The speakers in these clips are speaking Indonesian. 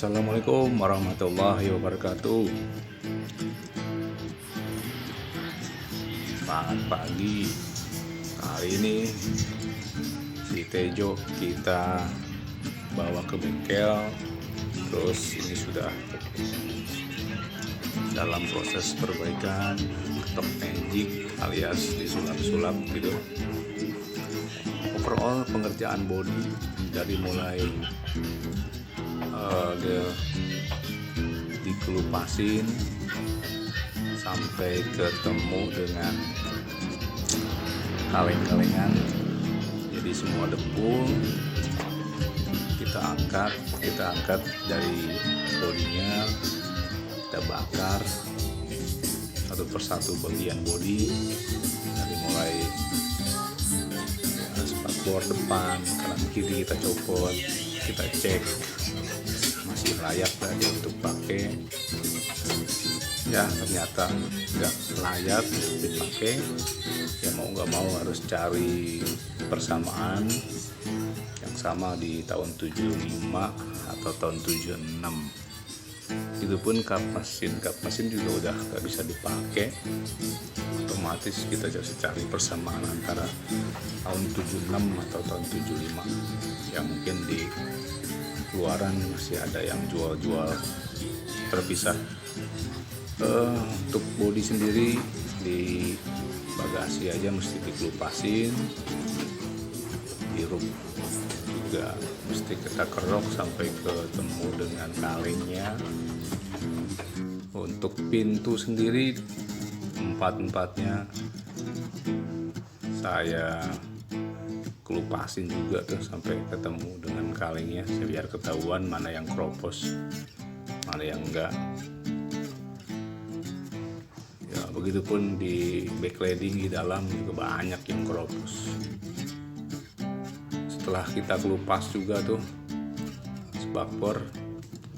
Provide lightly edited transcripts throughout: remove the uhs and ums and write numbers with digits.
Assalamualaikum warahmatullahi wabarakatuh. Selamat pagi. Hari ini si Tejo kita bawa ke bengkel. Terus ini sudah dalam proses perbaikan, top magic alias disulap-sulap gitu. Overall pengerjaan bodi dari mulai dikelupasin sampai ketemu dengan kaleng-kalengan, jadi semua debu kita angkat dari bodinya, kita bakar satu persatu bagian bodi, dari mulai spakbor depan, kanan kiri kita copot, kita cek masih layak tadi untuk pakai. Ya ternyata nggak layak dipakai, ya mau nggak mau harus cari persamaan yang sama di tahun 75 atau tahun 76. Itu pun kap mesin juga udah nggak bisa dipakai, otomatis kita harus cari persamaan antara tahun 76 atau tahun 75. Ya mungkin di luaran masih ada yang jual terpisah. Untuk bodi sendiri di bagasi aja mesti dikelupasin, dirup juga mesti kita kerok sampai ketemu dengan kalengnya. Untuk pintu sendiri empat-empatnya saya kelupasin juga tuh sampai ketemu dengan kalengnya, biar ketahuan mana yang kropos mana yang enggak. Ya begitupun di backlighting di dalam juga banyak yang kropos. Setelah kita kelupas juga tuh spakbor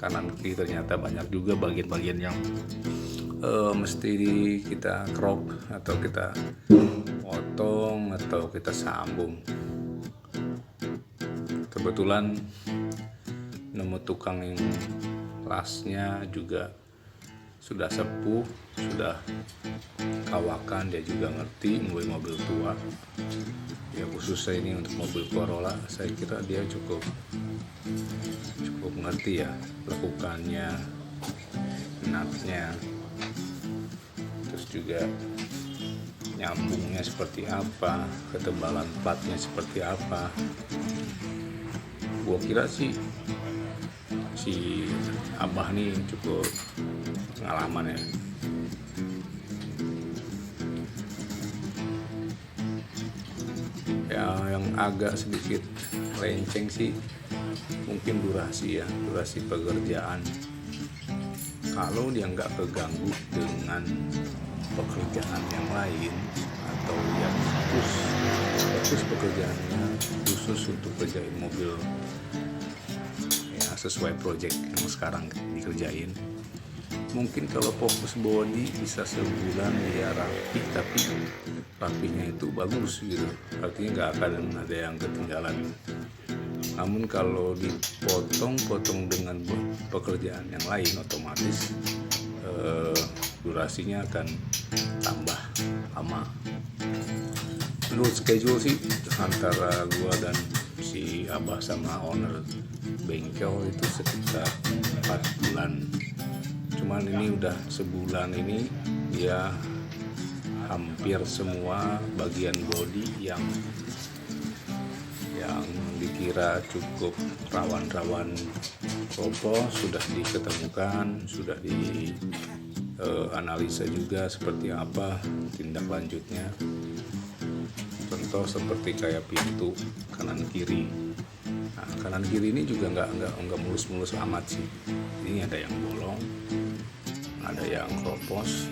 kanan kiri, ternyata banyak juga bagian-bagian yang mesti kita krok atau kita potong atau kita sambung. Kebetulan nemu tukang yang lasnya juga sudah sepuh, sudah kawakan, dia juga ngerti mobil tua. Ya khususnya ini untuk mobil Corolla, saya kira dia cukup ngerti ya lakukannya, nutnya, terus juga nyambungnya seperti apa, ketebalan platnya seperti apa. Gua kira sih si Abah nih cukup pengalaman ya. Ya yang agak sedikit lenceng sih mungkin durasi pekerjaan. Kalau dia nggak keganggu dengan pekerjaan yang lain atau yang fokus pekerjaannya khusus untuk kerjain mobil ya sesuai project yang sekarang dikerjain, mungkin kalau fokus body bisa sebulan ya rapi, tapi rapinya itu bagus gitu, artinya nggak akan ada yang ketinggalan. Namun kalau dipotong dengan pekerjaan yang lain, otomatis durasinya akan tambah lama. Menurut schedule sih antara gua dan si Abah sama owner bengkel itu sekitar 4 bulan. Cuman ini udah sebulan ini dia hampir semua bagian bodi yang dikira cukup rawan kropos sudah diketemukan, sudah dianalisa juga seperti apa tindak lanjutnya. Contoh seperti kayak pintu kanan kiri. Nah, kanan kiri ini juga nggak mulus-mulus amat sih. Ini ada yang bolong, ada yang kropos.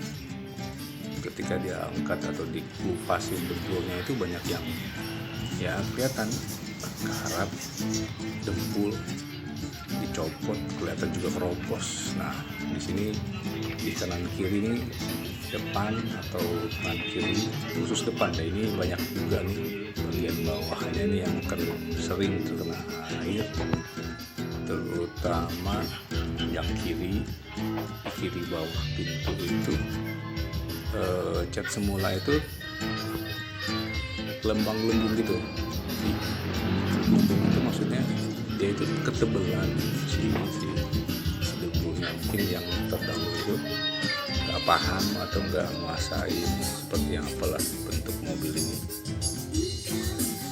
Ketika dia angkat atau dikupasin dempulnya itu banyak yang ya kelihatan karat, dempul dicopot, kelihatan juga kropos. Nah di sini di kanan kiri ini, depan atau kanan kiri, khusus depan ini banyak juga nih bagian bawahnya nih yang sering terkena air, terutama yang kiri bawah pintu itu cat semula itu lembang-lembung gitu. Lembung itu maksudnya dia itu ketebelan si debunya. Mungkin yang terdahulu itu nggak paham atau nggak menguasai seperti yang apalah bentuk mobil ini,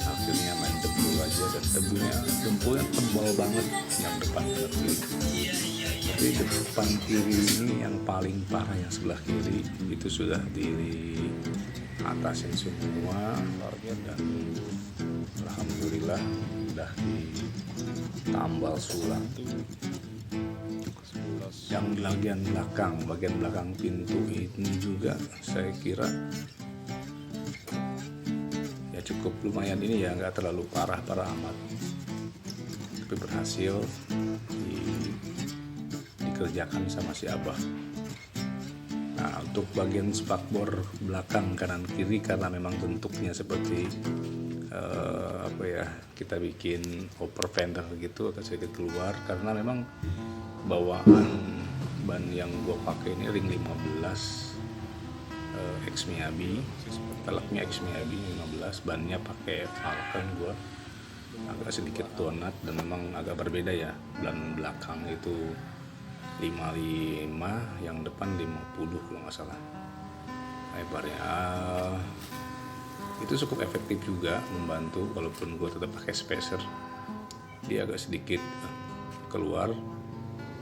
akhirnya main debu aja, dan debunya tebal banget yang depan dan kiri. Tapi depan kiri ini yang paling parah, yang sebelah kiri itu sudah di atasin semua dan alhamdulillah udah ditambal sulam. Yang di bagian belakang pintu ini juga saya kira ya cukup lumayan ini ya, nggak terlalu parah amat, tapi berhasil dikerjakan sama si Abah. Nah, untuk bagian spakbor belakang kanan kiri karena memang bentuknya seperti kita bikin upper fender gitu, agak sedikit keluar karena memang bawaan ban yang gue pakai ini ring 15 X Miyabi, peleknya X Miyabi 15, bannya pakai Falcon. Gue agak sedikit donat dan memang agak berbeda ya, ban belakang itu 55, yang depan 50 kalau nggak salah lebarnya. Itu cukup efektif juga, membantu walaupun gue tetap pakai spacer. Dia agak sedikit keluar,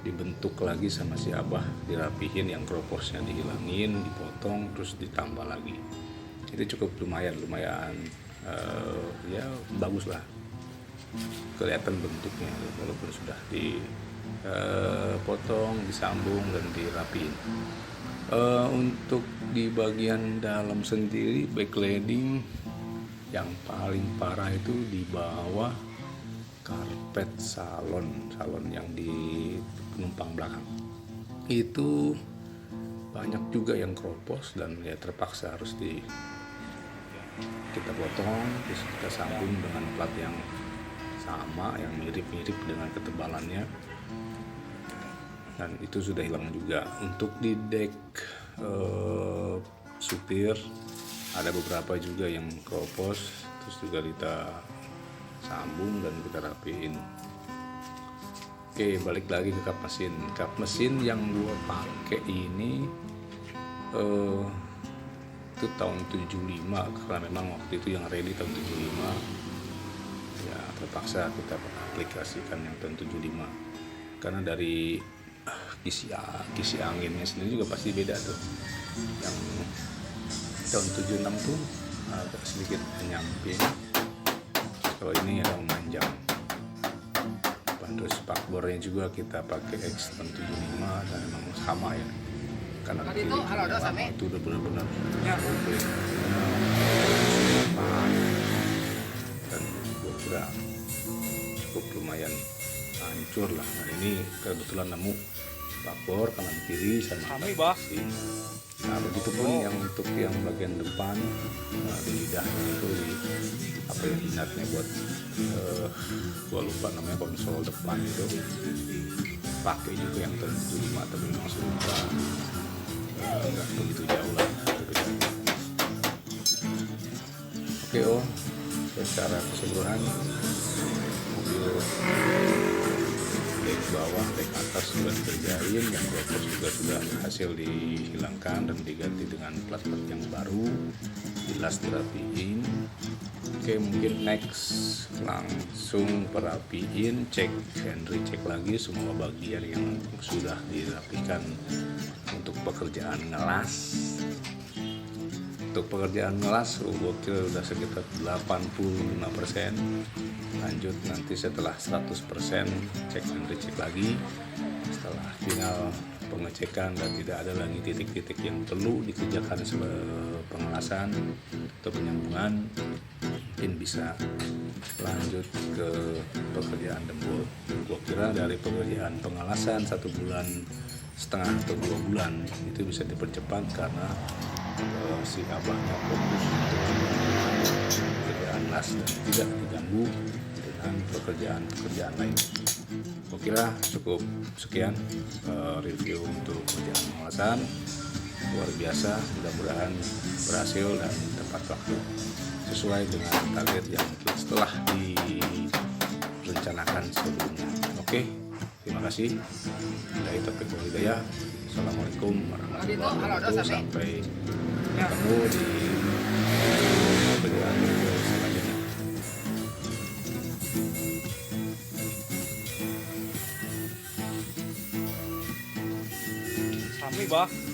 dibentuk lagi sama si Abah, dirapihin, yang kroposnya dihilangin, dipotong, terus ditambah lagi. Itu cukup lumayan ya bagus lah, kelihatan bentuknya walaupun sudah dipotong, disambung dan dirapiin. Untuk di bagian dalam sendiri backlighting yang paling parah itu di bawah karpet salon yang di penumpang belakang itu banyak juga yang kropos, dan ya terpaksa harus kita potong, terus kita sambung dengan plat yang sama, yang mirip-mirip dengan ketebalannya, dan itu sudah hilang juga. Untuk di dek supir ada beberapa juga yang kropos, terus juga kita sambung dan kita rapiin. Oke, balik lagi ke kap mesin yang gua pakai ini itu tahun 75, karena memang waktu itu yang ready tahun 75 ya, terpaksa kita aplikasikan yang tahun 75 karena dari kisi anginnya sendiri juga pasti beda tuh. Yang tahun 76 tuh agak sedikit menyamping, kalau ini agak memanjang. Terus spakbornya juga kita pakai X tahun 75 dan memang sama ya, karena kiri itu udah benar-benar komplit dan gue kira cukup lumayan hancur lah. Nah, ini kebetulan nemu spakbor kanan kiri sama kiri. Nah, begitupun yang untuk yang bagian depan, di lidahnya itu inatnya buat gua lupa namanya, konsol depan itu pakai juga yang tahun 75, tapi memang sudah nggak begitu jauh lah. Oke, secara keseluruhan mobil dek bawah, dek atas sudah dikerjain, yang kropos juga sudah hasil dihilangkan dan diganti dengan plat-plat yang baru, jelas dirapiin. Oke, mungkin next langsung perapiin, cek and recheck lagi semua bagian yang sudah dirapikan untuk pekerjaan ngelas. Untuk pekerjaan ngelas gue kira udah sekitar 85%. Lanjut nanti setelah 100% cek dan recheck lagi. Setelah final pengecekan dan tidak ada lagi titik-titik yang perlu dikerjakan pengelasan atau penyambungan, mungkin bisa lanjut ke pekerjaan dembul. Gue kira dari pekerjaan pengelasan 1,5 bulan atau 2 bulan itu bisa dipercepat karena si abahnya fokus untuk pekerjaan las dan tidak diganggu dengan pekerjaan lain. Oke. kira cukup sekian review untuk kerjaan pengawasan. Luar biasa, mudah-mudahan berhasil dan tepat waktu sesuai dengan target yang telah direncanakan sebelumnya. Oke, terima kasih. Dari Taufik wal Hidayah. Assalamualaikum warahmatullahi wabarakatuh. Sampai ketemu di video selanjutnya. Sampai bah.